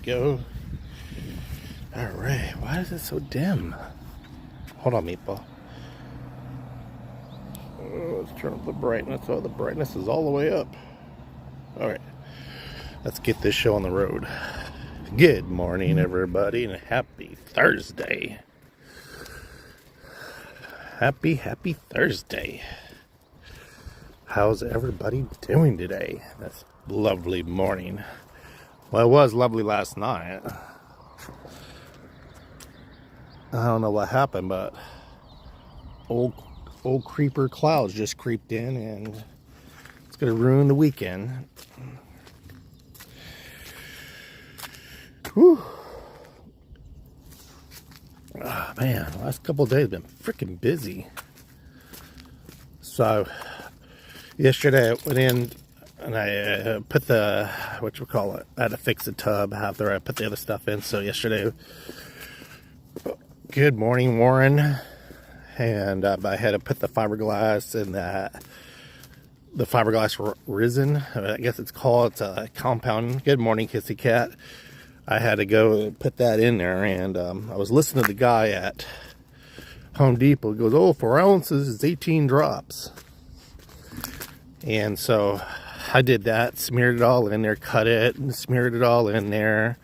go. Alright, why is it so dim? Hold on, Meatball. Let's turn up the brightness. Oh, the brightness is all the way up. Alright, let's get this show on the road. Good morning, everybody, and happy Thursday. Happy Thursday. How's everybody doing today? That's lovely morning. Well, it was lovely last night. I don't know what happened, but old creeper clouds just creeped in, and it's gonna ruin the weekend. Whew. Oh, man, the last couple of days have been freaking busy. So yesterday I went in and I put the, I had to fix the tub after I put the other stuff in. So yesterday, good morning, Warren. And I had to put the fiberglass in the fiberglass resin, I guess it's called. It's a compound. Good morning, Kissy Cat. I had to go put that in there, and I was listening to the guy at Home Depot. He goes, oh, 4 ounces is 18 drops. And so I did that, smeared it all in there, cut it, and smeared it all in there,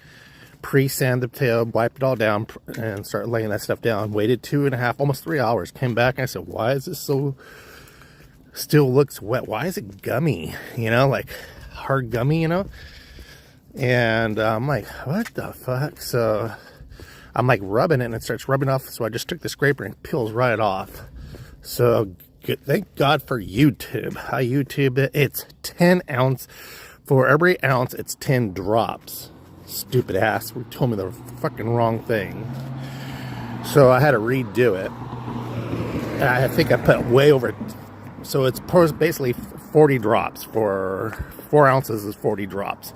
pre-sanded the tub, wiped it all down, and started laying that stuff down. Waited 2.5, almost 3 hours. Came back, and I said, why is this so, still looks wet? Why is it gummy? You know, like hard gummy, you know? And I'm like, what the fuck? So I'm like rubbing it, and it starts rubbing off. So I just took the scraper and it peels right off. So good. Thank God for YouTube. I YouTube it. It's 10 ounce. For every ounce, it's 10 drops. Stupid ass. They told me the fucking wrong thing. So I had to redo it. And I think I put way over. So it's basically 40 drops. For 4 ounces is 40 drops.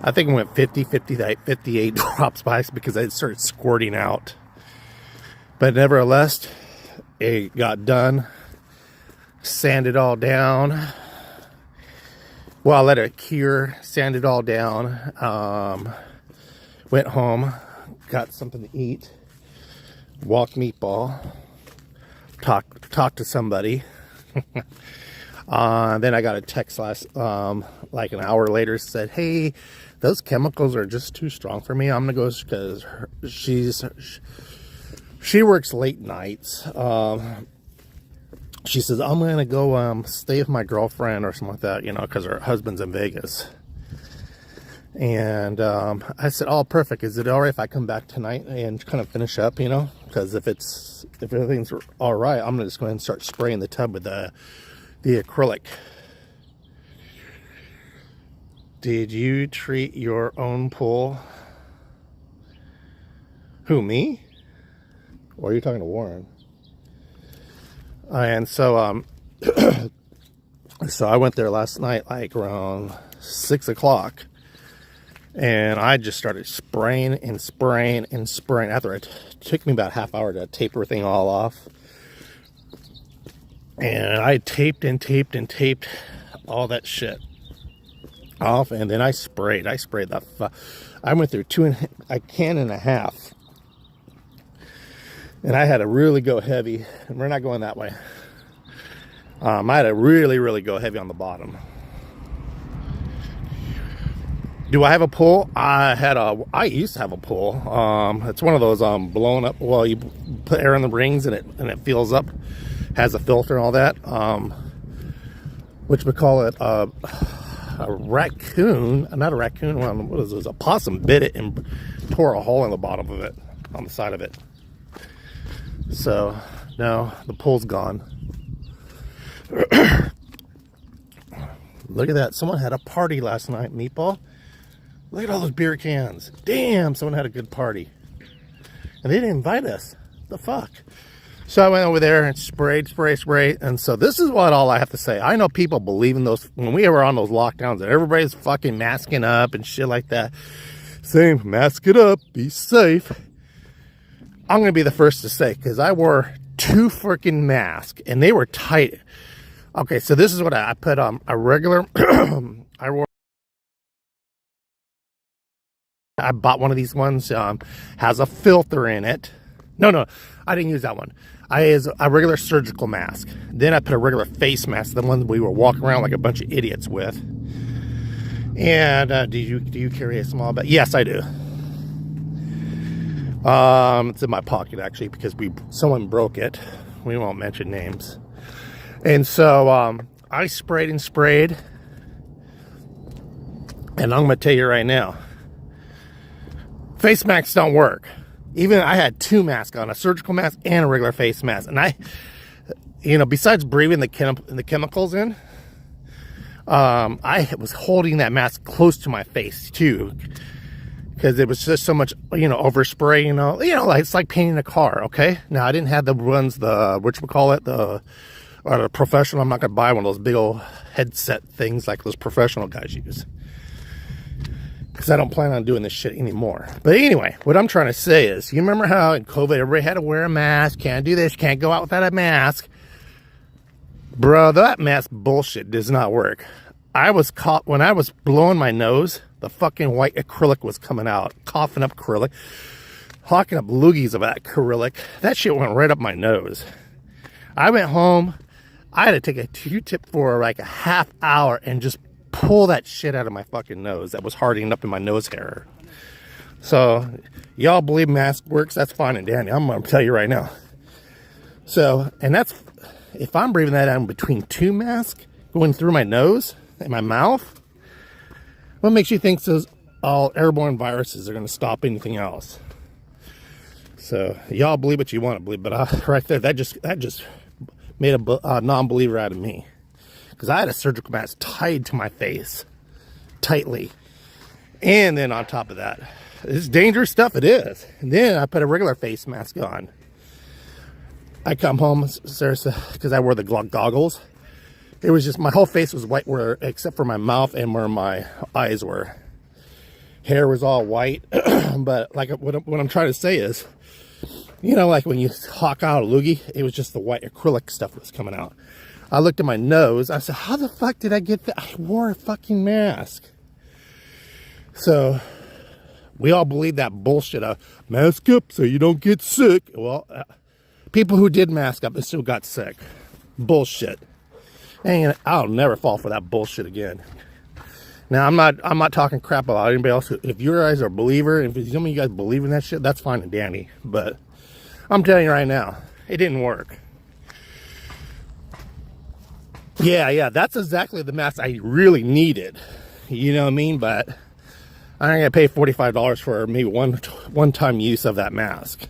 I think it went 58 drops by because it started squirting out. But nevertheless, it got done. Sanded all down. Well, I let it cure. Sanded all down. Went home. Got something to eat. Walked Meatball. Talked to somebody. Then I got a text like an hour later, said, hey, those chemicals are just too strong for me. I'm gonna go, because she works late nights. She says, I'm gonna go stay with my girlfriend or something like that, you know, because her husband's in Vegas. And I said, oh, perfect. Is it all right if I come back tonight and kind of finish up, you know? Because if everything's all right, I'm gonna just go ahead and start spraying the tub with the acrylic. Did you treat your own pool? Who, me? Or are you talking to Warren? And so, so I went there last night, like around 6 o'clock, and I just started spraying and spraying and spraying. After it took me about half hour to tape everything all off. And I taped and taped and taped all that shit off, and then I sprayed. I went through a can and a half, and I had to really go heavy. And we're not going that way. I had to really go heavy on the bottom. Do I have a pool? I used to have a pool. It's one of those blown up. Well, you put air in the rings and it fills up. Has a filter and all that, which we call it a raccoon, not a raccoon, what is this, a possum bit it and tore a hole in the bottom of it, on the side of it. So, no, the pool's gone. Look at that, someone had a party last night, Meatball. Look at all those beer cans. Damn, someone had a good party. And they didn't invite us. The fuck? So I went over there and sprayed. And so this is all I have to say. I know people believe in those, when we were on those lockdowns, that everybody's fucking masking up and shit like that. Saying, mask it up, be safe. I'm going to be the first to say, because I wore 2 freaking masks, and they were tight. Okay, so this is what I put on a regular, I I bought one of these ones, has a filter in it. No, I didn't use that one. I used a regular surgical mask. Then I put a regular face mask, the one we were walking around like a bunch of idiots with. And do you carry a small bag? Yes, I do. It's in my pocket actually because someone broke it. We won't mention names. And so I sprayed. And I'm going to tell you right now, face masks don't work. Even I had 2 masks on, a surgical mask and a regular face mask. And I, besides breathing the chemicals in, I was holding that mask close to my face too. Because it was just so much, overspray, like it's like painting a car, okay? Now, I didn't have the ones, the professional. I'm not going to buy one of those big old headset things like those professional guys use. Because I don't plan on doing this shit anymore. But anyway, what I'm trying to say is, you remember how in COVID, everybody had to wear a mask, can't do this, can't go out without a mask. Bro, that mask bullshit does not work. I was caught, when I was blowing my nose, the fucking white acrylic was coming out, coughing up acrylic, hawking up loogies of that acrylic. That shit went right up my nose. I went home, I had to take a Q-tip for like a half hour and just pull that shit out of my fucking nose that was hardening up in my nose hair. So, y'all believe mask works, that's fine and dandy. I'm going to tell you right now. So, and that's, if I'm breathing that out in between 2 masks, going through my nose and my mouth, what makes you think those all airborne viruses are going to stop anything else? So, y'all believe what you want to believe, but right there, that just made a non-believer out of me. Because I had a surgical mask tied to my face, tightly. And then on top of that, it's dangerous stuff, it is. And then I put a regular face mask on. I come home, seriously, because I wore the goggles. It was just, my whole face was white, except for my mouth and where my eyes were. Hair was all white. But like what I'm trying to say is, like when you hawk out a loogie, it was just the white acrylic stuff that was coming out. I looked at my nose. I said, how the fuck did I get that? I wore a fucking mask. So, we all believe that bullshit of mask up so you don't get sick. Well, people who did mask up and still got sick. Bullshit. And I'll never fall for that bullshit again. Now, I'm not talking crap about anybody else. If you guys are a believer, if some of you guys believe in that shit, that's fine and dandy. But I'm telling you right now, it didn't work. Yeah, that's exactly the mask I really needed. You know what I mean? But I'm going to pay $45 for maybe one-time use of that mask.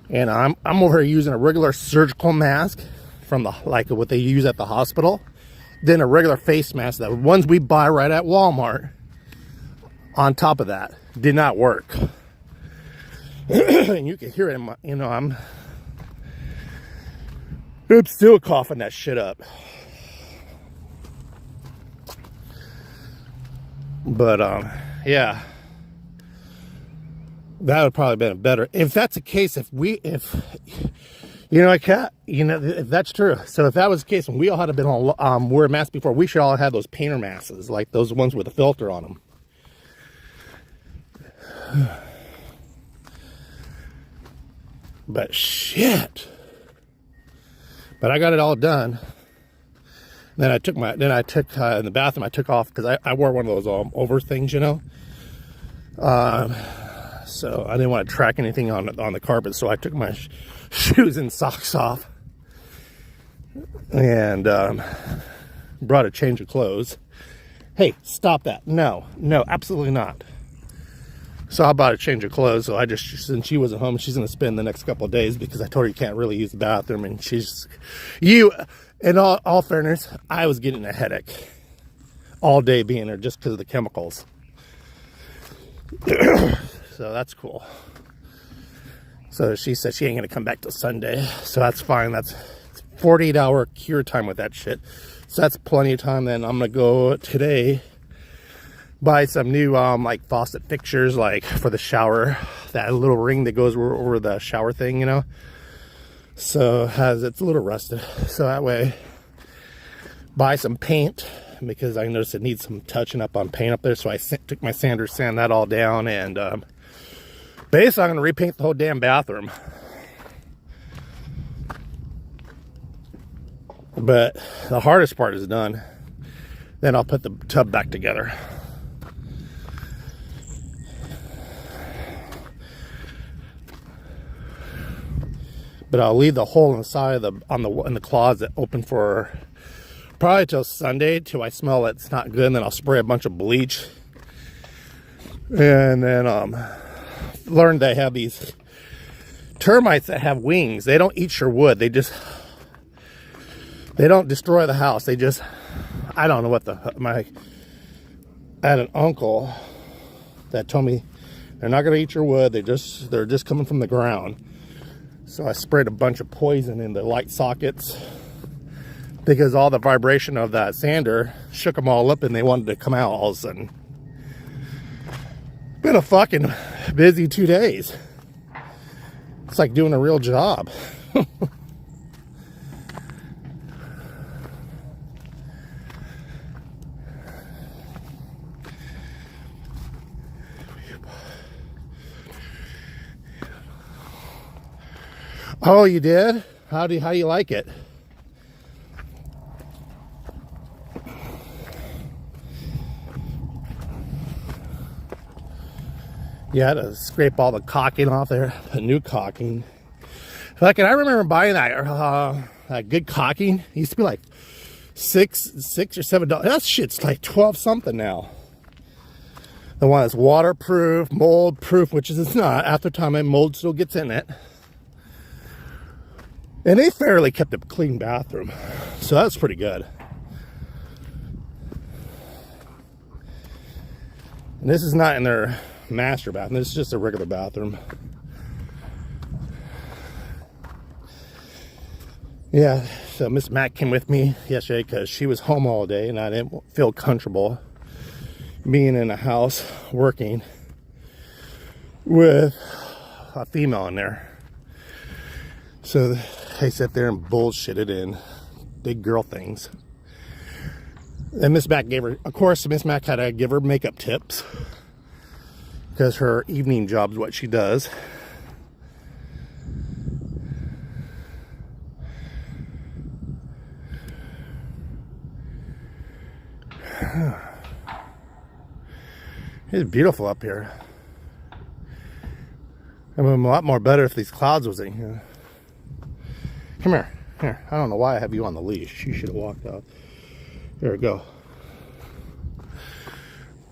And I'm over here using a regular surgical mask from like what they use at the hospital. Then a regular face mask, the ones we buy right at Walmart. On top of that, did not work. And you can hear it in my, I'm still coughing that shit up. But, yeah. That would probably been better. If that's the case, if that's true. So if that was the case, when we all had been on, wear masks before, we should all have those painter masks, like those ones with a filter on them. But shit. But I got it all done. Then I took in the bathroom, I took off, because I wore one of those over things, So I didn't want to track anything on the carpet, so I took my shoes and socks off. And brought a change of clothes. Hey, stop that. No, absolutely not. So I bought a change of clothes, so since she wasn't home, she's going to spend the next couple of days, because I told her you can't really use the bathroom, and in all fairness, I was getting a headache all day being there just because of the chemicals. So that's cool. So she said she ain't going to come back till Sunday, so that's fine. That's 48-hour cure time with that shit. So that's plenty of time. Then I'm going to go today buy some new like faucet fixtures, like for the shower, that little ring that goes over the shower thing, So it's a little rusted, so that way buy some paint because I noticed it needs some touching up on paint up there. So I took my sander, sand that all down, and basically I'm going to repaint the whole damn bathroom. But the hardest part is done. Then I'll put the tub back together. But I'll leave the hole in the side of in the closet open for probably till Sunday, till I smell it's not good, and then I'll spray a bunch of bleach. And then learned they have these termites that have wings. They don't eat your wood. They don't destroy the house. They just, I don't know what I had an uncle that told me they're not going to eat your wood. They're just coming from the ground. So I sprayed a bunch of poison in the light sockets because all the vibration of that sander shook them all up and they wanted to come out all of a sudden. Been a fucking busy 2 days. It's like doing a real job. Oh, you did? How do you like it? Yeah, I had to scrape all the caulking off there, the new caulking. Like, and I remember buying that good caulking. It used to be like $6 or $7. That shit's like 12 something now. The one that's waterproof, mold proof, which is it's not. After time, mold still gets in it. And they fairly kept a clean bathroom. So that's pretty good. And this is not in their master bathroom. This is just a regular bathroom. Yeah, so Miss Mac came with me yesterday because she was home all day and I didn't feel comfortable being in a house working with a female in there. So I sat there and bullshitted in big girl things. And Miss Mac gave her, of course, Miss Mac had to give her makeup tips because her evening job is what she does. It's beautiful up here. I mean, a lot more better if these clouds was in here. Come here. Here. I don't know why I have you on the leash. You should have walked out. There we go.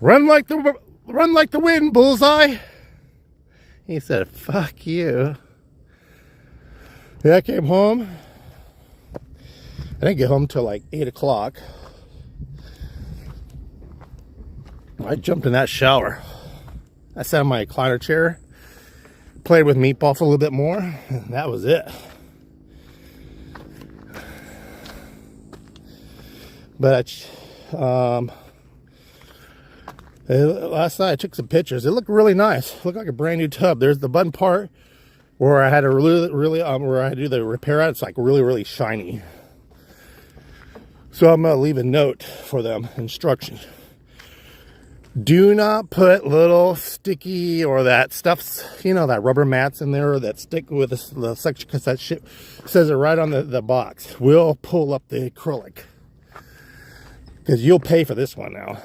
Run like the wind, Bullseye. He said, fuck you. Yeah, I came home. I didn't get home till like 8 o'clock. I jumped in that shower. I sat in my recliner chair, played with Meatball for a little bit more, and that was it. But last night I took some pictures. It looked really nice. It looked like a brand new tub. There's the button part where I had to really where I had to do the repair at. It's like really shiny. So I'm gonna leave a note for them, instructions. Do not put little sticky or that stuff's, you know, that rubber mats in there that stick with the section, because that shit says it right on the box. We'll pull up the acrylic because you'll pay for this one now.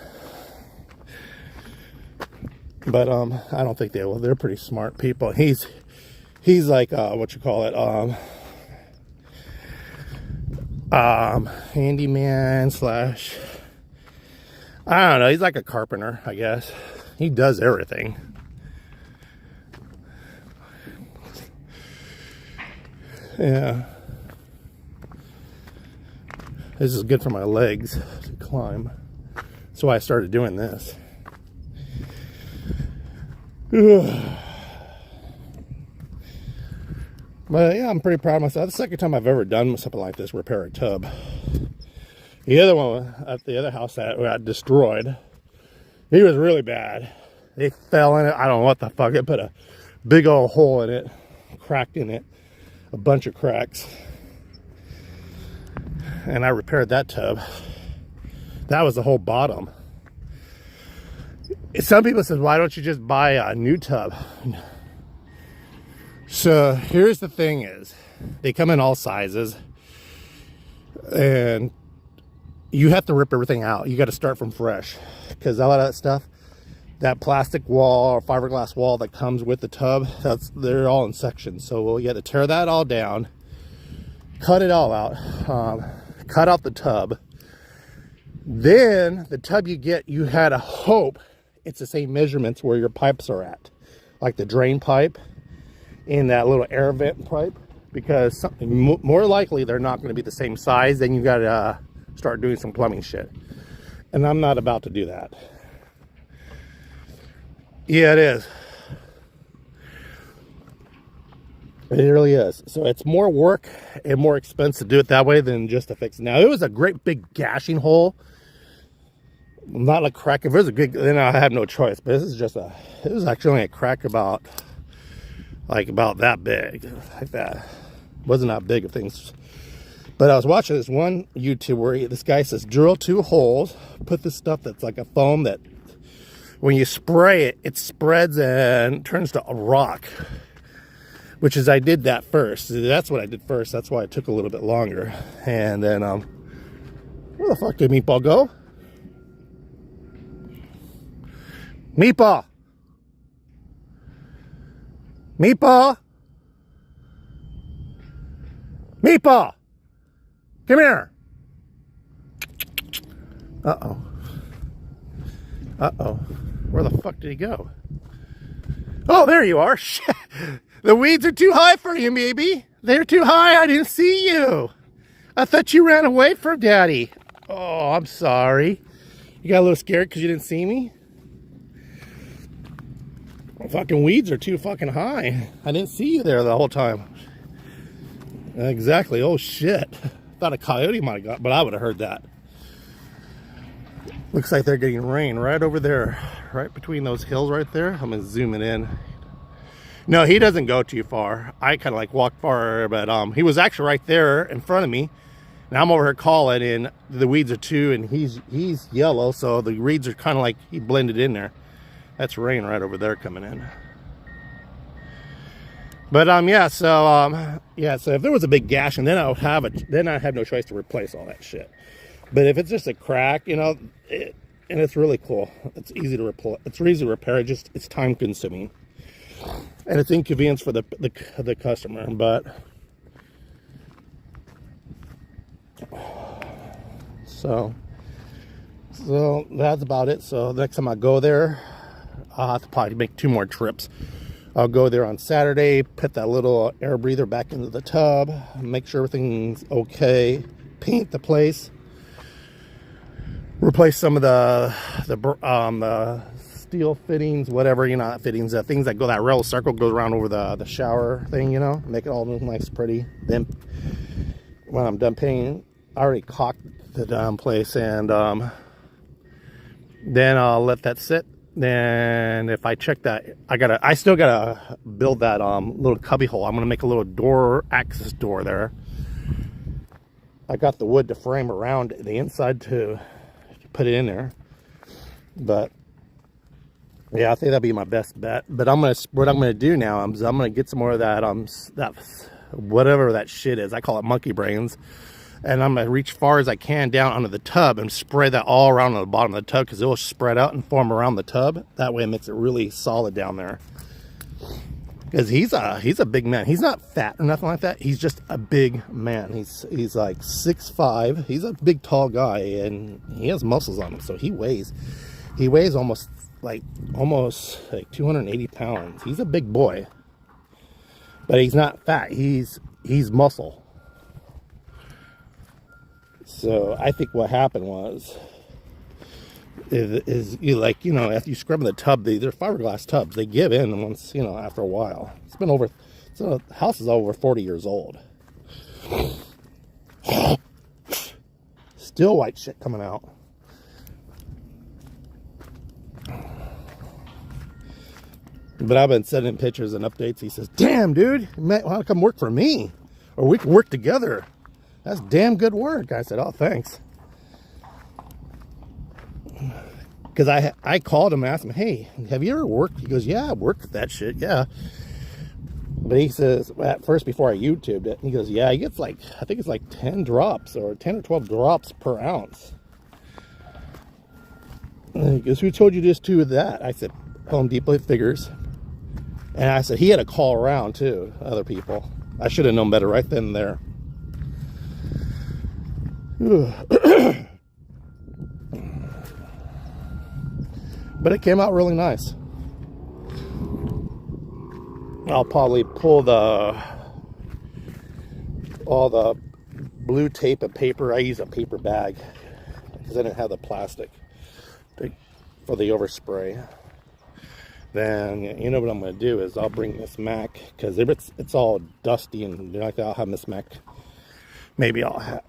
But I don't think they will. They're pretty smart people. He's like what you call it, handyman slash, I don't know, he's like a carpenter, I guess. He does everything. Yeah. This is good for my legs to climb. That's why I started doing this. But yeah, I'm pretty proud of myself. That's the second time I've ever done something like this, repair a tub. The other one at the other house that got destroyed, he was really bad. They fell in it. I don't know what the fuck. It put a big old hole in it, cracked in it, a bunch of cracks. And I repaired that tub. That was the whole bottom. Some people said, why don't you just buy a new tub? So here's the thing is, they come in all sizes, and you have to rip everything out. You got to start from fresh, because a lot of that stuff, that plastic wall or fiberglass wall that comes with the tub, they're all in sections. So you got to tear that all down, cut it all out, cut out the tub. Then the tub you get, you had to hope it's the same measurements where your pipes are at, like the drain pipe and that little air vent pipe, because more likely they're not going to be the same size. Then you got to start doing some plumbing shit, and I'm not about to do that. Yeah, it is. It really is. So it's more work and more expense to do it that way than just to fix it. Now, it was a great big gashing hole, not like crack. If it was a good, then I have no choice. But this is just it was actually only a crack about that big, like that. It wasn't that big of things. But I was watching this one YouTube where this guy says, drill 2 holes, put this stuff that's like a foam that when you spray it, it spreads and turns to a rock. Which is, I did that first. That's what I did first. That's why it took a little bit longer. And then, where the fuck did Meatball go? Meatball! Meatball! Meatball! Come here! Uh-oh. Uh-oh. Where the fuck did he go? Oh, there you are. Shit. The weeds are too high for you, maybe. They're too high. I didn't see you. I thought you ran away from Daddy. Oh, I'm sorry. You got a little scared because you didn't see me? Fucking weeds are too fucking high. I didn't see you there the whole time. Exactly. Oh, shit. Thought a coyote might have got, but I would have heard that. Looks like they're getting rain right over there. Right between those hills right there. I'm going to zoom it in. No, he doesn't go too far. I kind of like walked far, but he was actually right there in front of me. Now I'm over here calling, and the weeds are too, and he's yellow, so the weeds are kind of like he blended in there. That's rain right over there coming in. But yeah, so if there was a big gash, and then I would have it, then I have no choice to replace all that shit. But if it's just a crack, you know, and it's really cool. It's easy to repair. It's easy to repair. It's time consuming. And it's inconvenience for the customer, but so that's about it. So the next time I go there, I'll have to probably make 2 more trips. I'll go there on Saturday, put that little air breather back into the tub, make sure everything's okay, paint the place, replace some of the steel fittings, whatever, you know, fittings, things that go, that rail circle goes around over the shower thing, you know, make it all look nice, pretty. Then when I'm done painting, I already caulked the damn place, and then I'll let that sit. Then if I check that, I still gotta build that little cubby hole. I'm gonna make a little door, access door there. I got the wood to frame around the inside to put it in there, but yeah, I think that'd be my best bet. But what I'm gonna do now is I'm gonna get some more of that that whatever that shit is. I call it monkey brains, and I'm gonna reach far as I can down under the tub and spread that all around on the bottom of the tub, because it will spread out and form around the tub. That way it makes it really solid down there. Because he's a big man. He's not fat or nothing like that. He's just a big man. He's like 6'5". He's a big tall guy, and he has muscles on him. So he weighs almost like 280 pounds. He's a big boy, but he's not fat. He's muscle. So I think what happened is you, like, you know, after you scrub in the tub, they're fiberglass tubs. They give in once, you know, after a while. So the house is over 40 years old. Still white shit coming out. But I've been sending pictures and updates. He says, damn, dude, you might want to come work for me, or we can work together. That's damn good work. I said, oh, thanks. Because I called him and asked him, hey, have you ever worked? He goes, yeah, I've worked with that shit, yeah. But he says, at first, before I YouTubed it, he goes, yeah, he gets like, I think it's like 10 drops or 10 or 12 drops per ounce. And he goes, who told you this to that? I said, Home Depot Figures. And I said, he had to call around too, other people. I should have known better right then and there. But it came out really nice. I'll probably pull all the blue tape and paper. I use a paper bag because I didn't have the plastic for the overspray. Then you know what I'm going to do is I'll bring this Mac, because it's all dusty and like I'll have this Mac. Maybe I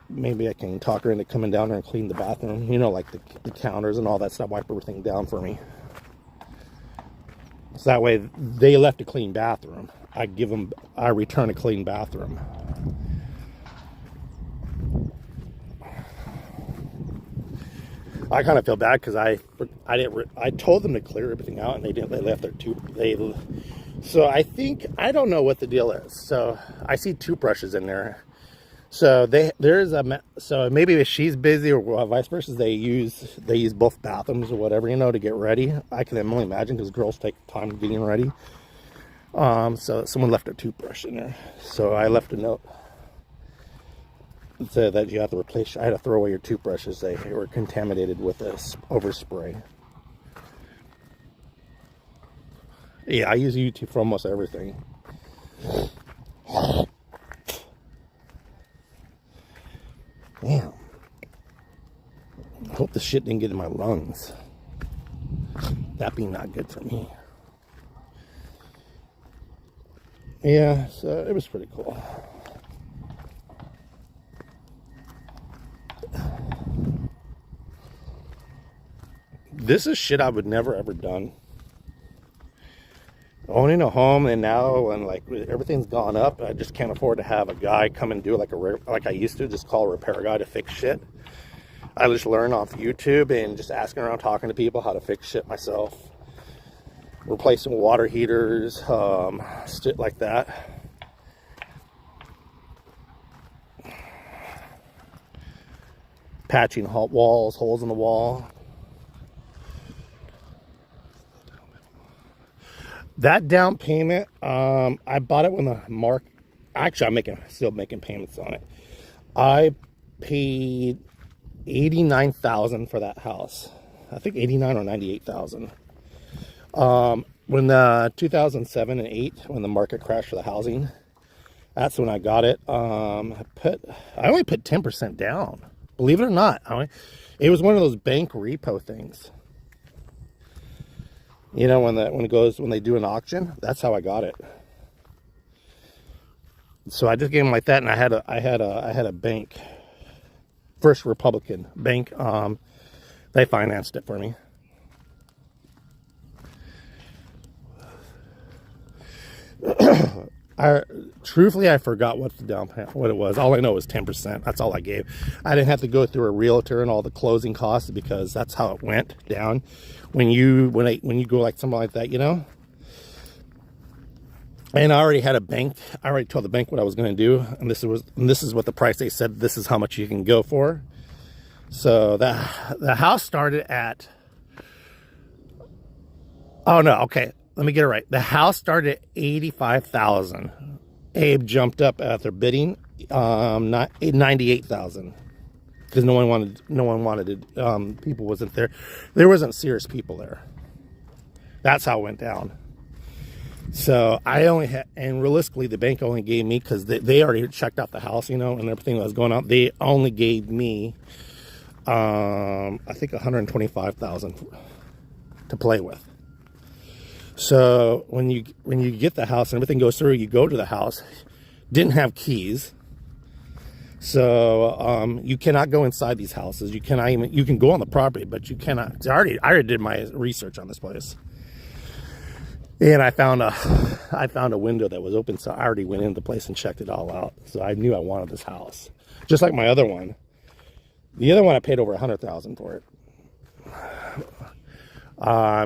can talk her into coming down there and clean the bathroom. You know, like the counters and all that stuff. Wipe everything down for me. So that way they left a clean bathroom. I return a clean bathroom. I kind of feel bad because I told them to clear everything out and they didn't. They left their so I don't know what the deal is. So I see toothbrushes in there. So so maybe if she's busy or vice versa, they use both bathrooms or whatever, you know, to get ready. I can only imagine because girls take time getting ready. So someone left a toothbrush in there. So I left a note that said that you have to replace. I had to throw away your toothbrushes. They were contaminated with this overspray. Yeah, I use YouTube for almost everything. Damn. I hope the shit didn't get in my lungs. That'd be not good for me. Yeah, so it was pretty cool. This is shit I would never ever done. Owning a home, and now when like everything's gone up, I just can't afford to have a guy come and do it like I used to, just call a repair guy to fix shit. I just learned off YouTube and just asking around, talking to people how to fix shit myself. Replacing water heaters, shit like that. Patching holes in the wall. That down payment, I bought it when the actually I'm still making payments on it. I paid $89,000 for that house. I think 89 or 98,000. When the 2007 and 8, when the market crashed for the housing, that's when I got it. I only put 10% down. Believe it or not, it was one of those bank repo things. You know, when they do an auction, that's how I got it. So I just gave them like that, and I had a bank, First Republican Bank. They financed it for me. Truthfully, I forgot what the down payment, what it was. All I know was 10%. That's all I gave. I didn't have to go through a realtor and all the closing costs, because that's how it went down. When you go like something like that, you know. And I already had a bank. I already told the bank what I was going to do, and this is what the price they said. This is how much you can go for. So the house started at. Oh no, okay. Let me get it right. The house started at $85,000. Abe jumped up after bidding, $98,000, because no one wanted it. People wasn't there. There wasn't serious people there. That's how it went down. So I only had, and realistically, the bank only gave me, because they already checked out the house, you know, and everything that was going on. They only gave me, I think, $125,000 to play with. So when you get the house and everything goes through, you go to the house. Didn't have keys, so you cannot go inside these houses. You can go on the property, but you cannot. I already did my research on this place, and I found a window that was open, so I already went into the place and checked it all out. So I knew I wanted this house, just like my other one. The other one I paid over $100,000 for it.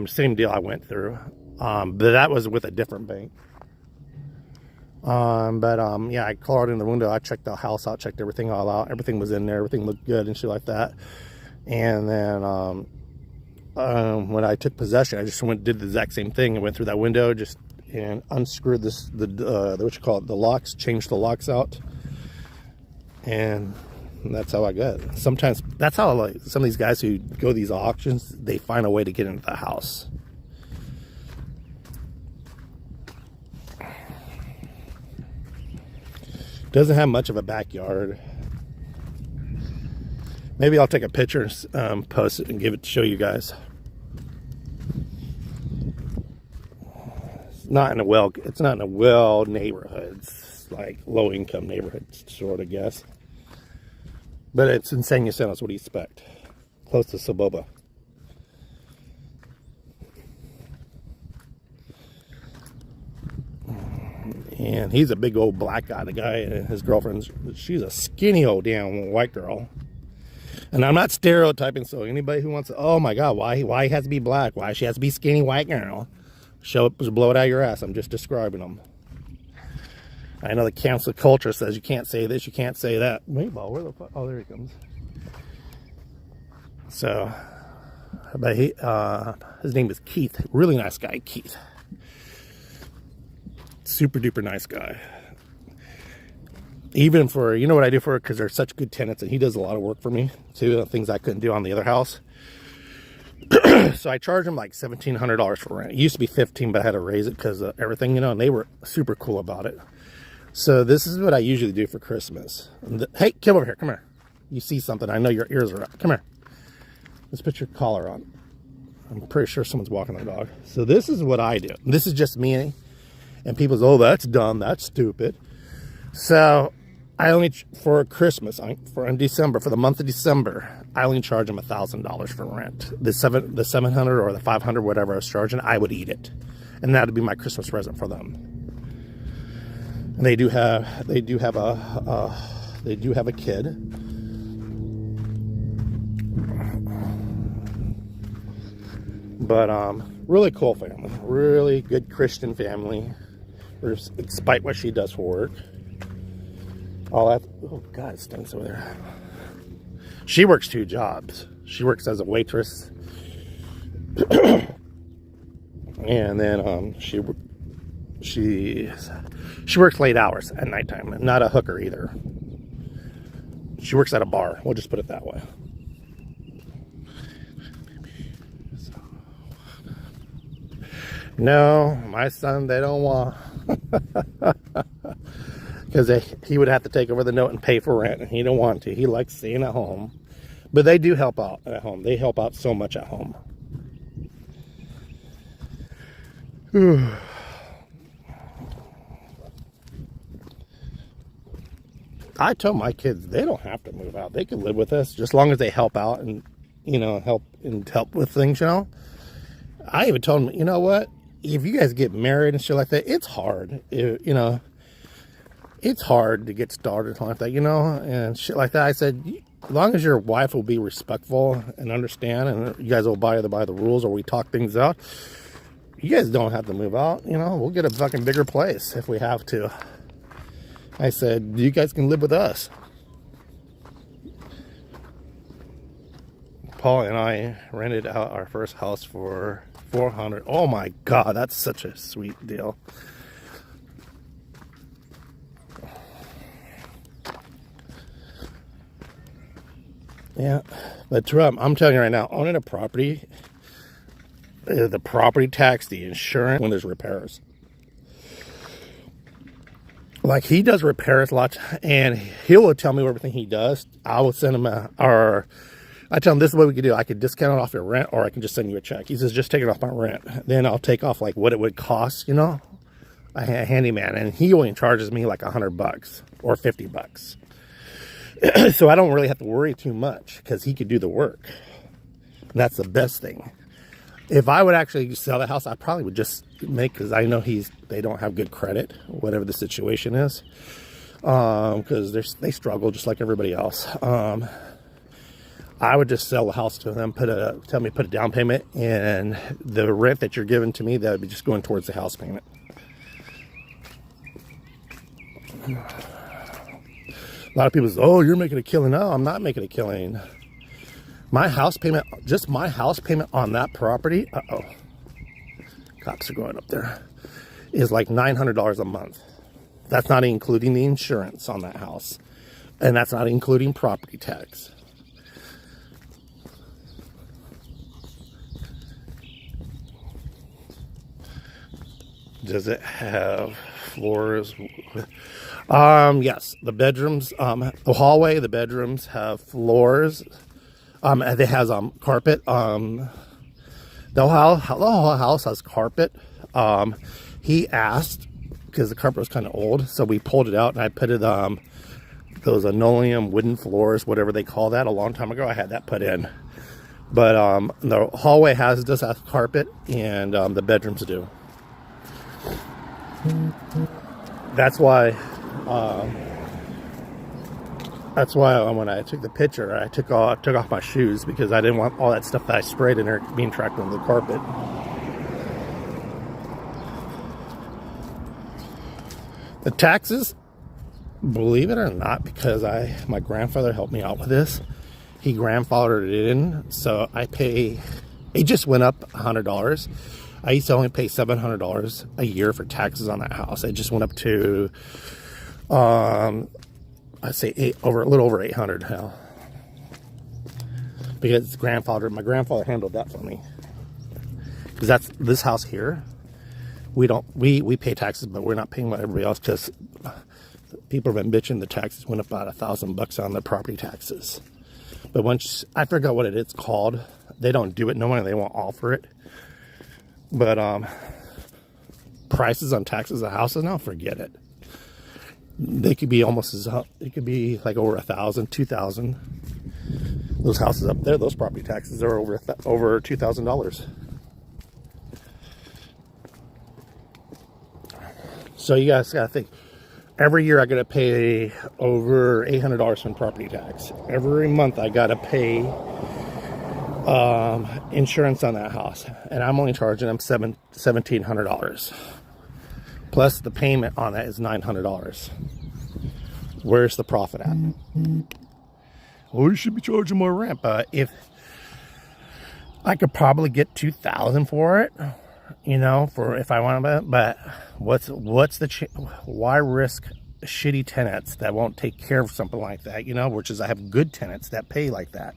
Same deal I went through. But that was with a different bank. Yeah, I called in the window. I checked the house out, checked everything all out. Everything was in there. Everything looked good and shit like that. And then when I took possession, I just did the exact same thing. I went through that window, and unscrewed what you call it, the locks, changed the locks out, and that's how I got it. Sometimes that's how, like, some of these guys who go to these auctions, they find a way to get into the house. Doesn't have much of a backyard. Maybe I'll take a picture, post it, and show you guys. It's not in a well neighborhood. It's like low income neighborhood, sort of, guess. But it's in San Jacinto, what do you expect? Close to Soboba. And he's a big old black guy. The guy and his girlfriend, she's a skinny old damn white girl. And I'm not stereotyping, so anybody who wants to, oh my God, why he has to be black? Why she has to be skinny white girl? Show it, blow it out of your ass. I'm just describing them. I know the cancel culture says you can't say this, you can't say that. Meatball, where the fuck? Oh, there he comes. So, but his name is Keith. Really nice guy, Keith. Super duper nice guy. Even for, you know what I do for her, because they're such good tenants, and he does a lot of work for me too, things I couldn't do on the other house. So I charge him like $1,700 for rent. It used to be $15, but I had to raise it because of everything, and they were super cool about it. So this is what I usually do for Christmas. Hey, come over here, come here. You see something, I know your ears are up. Come here. Let's put your collar on. I'm pretty sure someone's walking the dog. So this is what I do. This is just me, and people say, oh, that's dumb, that's stupid. So I only, for Christmas, in December, for the month of December, I only charge them $1,000 for rent. The 700 or the 500, whatever I was charging, I would eat it, and that would be my Christmas present for them. And they do have a kid. But really cool family, really good Christian family, despite what she does for work. Oh God, it stinks over there. She works 2 jobs. She works as a waitress, and then she works late hours at nighttime. Not a hooker either. She works at a bar. We'll just put it that way. No, my son, they don't want. Because he would have to take over the note and pay for rent, and he don't want to. He likes staying at home. But they do help out at home. They help out so much at home. I tell my kids they don't have to move out. They can live with us just as long as they help out and, help with things, I even told them, you know what? If you guys get married and shit like that, it's hard. It's hard to get started like that, and shit like that. I said, as long as your wife will be respectful and understand, and you guys will buy the rules, or we talk things out, you guys don't have to move out. We'll get a fucking bigger place if we have to. I said, you guys can live with us. Paul and I rented out our first house for $400. Oh my God, that's such a sweet deal. Yeah, but Trump, I'm telling you right now, owning a property, the property tax, the insurance, when there's repairs. Like, he does repairs a lot, and he will tell me everything he does. I will send him I tell him, this is what we could do. I could discount it off your rent, or I can just send you a check. He says, just take it off my rent. Then I'll take off like what it would cost, a handyman, and he only charges me like $100 or $50. So I don't really have to worry too much because he could do the work. And that's the best thing. If I would actually sell the house, I probably would just because I know they don't have good credit, whatever the situation is, because they struggle just like everybody else. I would just sell the house to them, tell me put a down payment, and the rent that you're giving to me, that would be just going towards the house payment. A lot of people say, oh, you're making a killing. No, I'm not making a killing. My house payment, just my house payment on that property, cops are going up there, is like $900 a month. That's not including the insurance on that house. And that's not including property tax. Does it have floors? Yes, the bedrooms, the hallway, the bedrooms have floors. It has carpet. The whole house has carpet. He asked, because the carpet was kind of old, so we pulled it out and I put it those linoleum wooden floors, whatever they call that, a long time ago. I had that put in. But the hallway does have carpet, and the bedrooms do. That's why when I took the picture, I took off my shoes, because I didn't want all that stuff that I sprayed in there being tracked on the carpet. The taxes, believe it or not, because my grandfather helped me out with this. He grandfathered it in, so I pay. It just went up $100. I used to only pay $700 a year for taxes on that house. It just went up to, I'd say a little over $800 now, because my grandfather handled that for me. Because that's this house here. We pay taxes, but we're not paying what everybody else, because people have been bitching the taxes went up about $1,000 on the property taxes. But once I forgot what it's called, they don't do it no more. They won't offer it. But prices on taxes of houses now, forget it. They could be it could be like over $1,000, $2,000. Those houses up there, those property taxes are over $2,000. So you guys gotta think. Every year I gotta pay over $800 in property tax. Every month I gotta pay insurance on that house, and I'm only charging them $1,700. Plus the payment on that is $900. Where's the profit at? Well, you should be charging more rent, but if I could probably get $2,000 for it, for if I want to, but what's why risk shitty tenants that won't take care of something like that, which is I have good tenants that pay like that.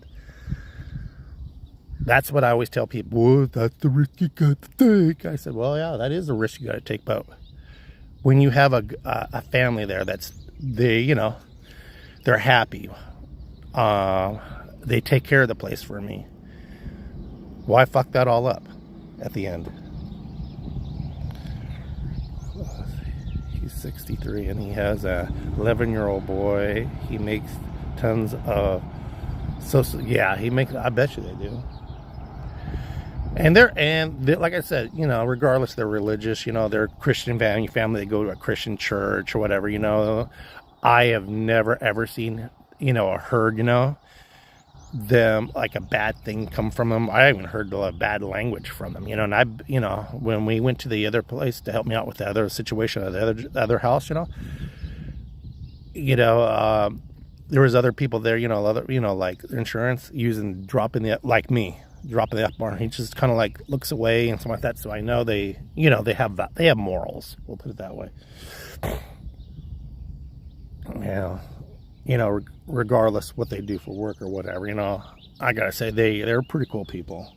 That's what I always tell people. Well, that's the risk you got to take. I said, well, yeah, that is the risk you got to take, but when you have a family there they're happy, they take care of the place for me, why fuck that all up at the end? He's 63 and he has a 11-year-old boy. He makes tons of I bet you they do. And they're like I said, regardless they're religious, they're Christian family, they go to a Christian church or whatever, I have never ever seen, or heard, them like a bad thing come from them. I even heard a lot of bad language from them, and when we went to the other place to help me out with the other situation at the other house, there was other people there, like insurance dropping the F bar. He just kind of like looks away and something like that. So I know they have morals. We'll put it that way. Yeah, regardless what they do for work or whatever, I gotta say they're pretty cool people.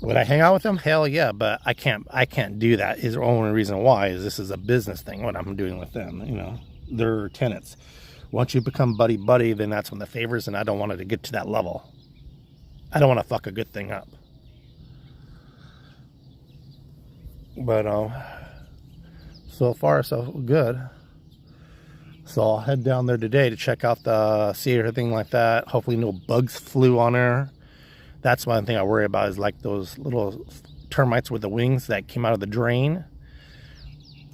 Would I hang out with them? Hell yeah, but I can't do that. Is the only reason why is this is a business thing. What I'm doing with them, they're tenants. Once you become buddy, then that's when the favors, and I don't want it to get to that level. I don't want to fuck a good thing up. But so far so good. So I'll head down there today to check out see everything like that. Hopefully no bugs flew on there. That's one thing I worry about, is like those little termites with the wings that came out of the drain.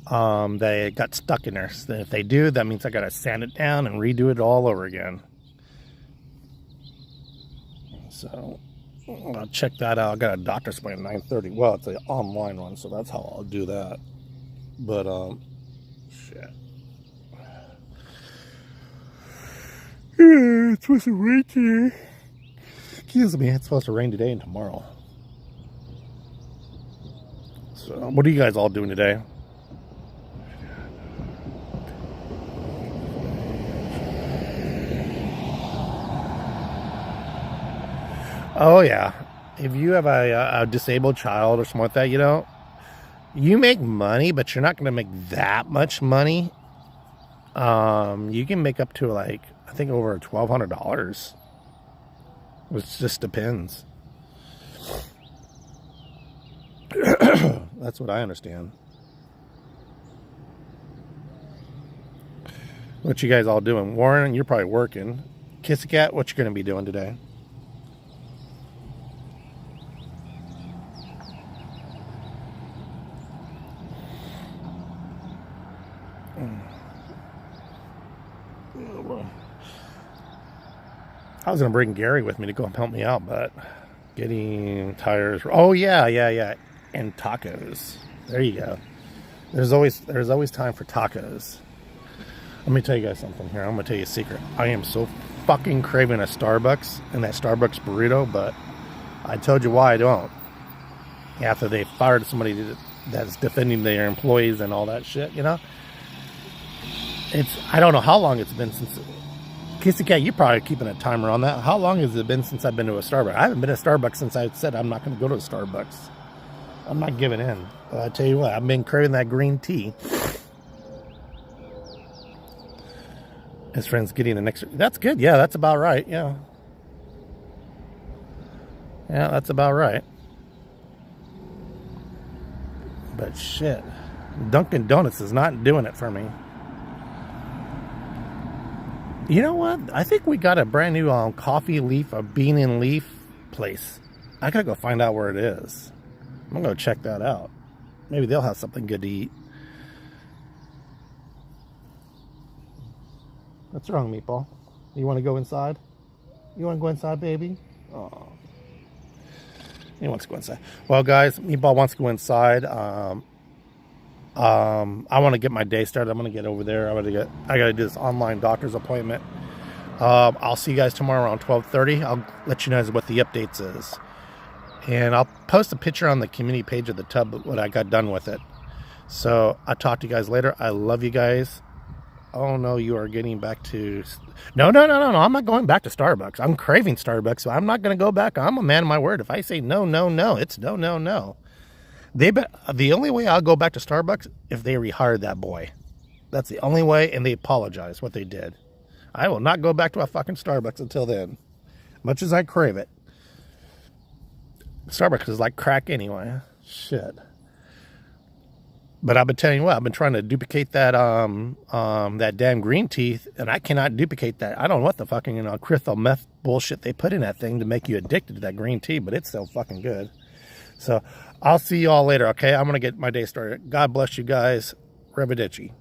They got stuck in there. So if they do, that means I gotta sand it down and redo it all over again. So I'll check that out. I got a doctor's appointment at 9:30. Well, it's an online one, so that's how I'll do that. But shit. Yeah, it's supposed to rain today. Excuse me, it's supposed to rain today and tomorrow. So, what are you guys all doing today? Oh yeah, if you have a disabled child or something like that, you make money, but you're not going to make that much money. You can make up to like, I think over $1,200, which just depends. That's what I understand. What you guys all doing? Warren, you're probably working. Kissy Cat, what you going to be doing today? I was going to bring Gary with me to go help me out, but getting tires. Oh, yeah. And tacos. There you go. There's always time for tacos. Let me tell you guys something here. I'm going to tell you a secret. I am so fucking craving a Starbucks and that Starbucks burrito, but I told you why I don't. After they fired somebody that's defending their employees and all that shit, I don't know how long it's been since... Kissy Cat, you're probably keeping a timer on that. How long has it been since I've been to a Starbucks? I haven't been to Starbucks since I said I'm not going to go to a Starbucks. I'm not giving in. But I tell you what, I've been craving that green tea. His friend's getting the next... That's good. Yeah, that's about right. Yeah. Yeah, that's about right. But shit. Dunkin' Donuts is not doing it for me. You know what? I think we got a brand new coffee leaf, a bean and leaf place. I gotta go find out where it is. I'm gonna go check that out. Maybe they'll have something good to eat. What's wrong, Meatball? You want to go inside? You want to go inside, baby? Oh, he wants to go inside. Well, guys, Meatball wants to go inside. I want to get my day started. I'm going to get over there. I got to do this online doctor's appointment. I'll see you guys tomorrow around 12:30. I'll let you know what the updates is. And I'll post a picture on the community page of the tub when I got done with it. So I'll talk to you guys later. I love you guys. Oh no, you are getting back to... No. I'm not going back to Starbucks. I'm craving Starbucks, so I'm not going to go back. I'm a man of my word. If I say no, it's no. The only way I'll go back to Starbucks if they rehired that boy. That's the only way, and they apologize what they did. I will not go back to a fucking Starbucks until then. Much as I crave it. Starbucks is like crack anyway. Shit. But I've been telling you what, I've been trying to duplicate that that damn green tea, and I cannot duplicate that. I don't know what the fucking crystal meth bullshit they put in that thing to make you addicted to that green tea, but it's so fucking good. So I'll see you all later, okay? I'm going to get my day started. God bless you guys. Arrivederci.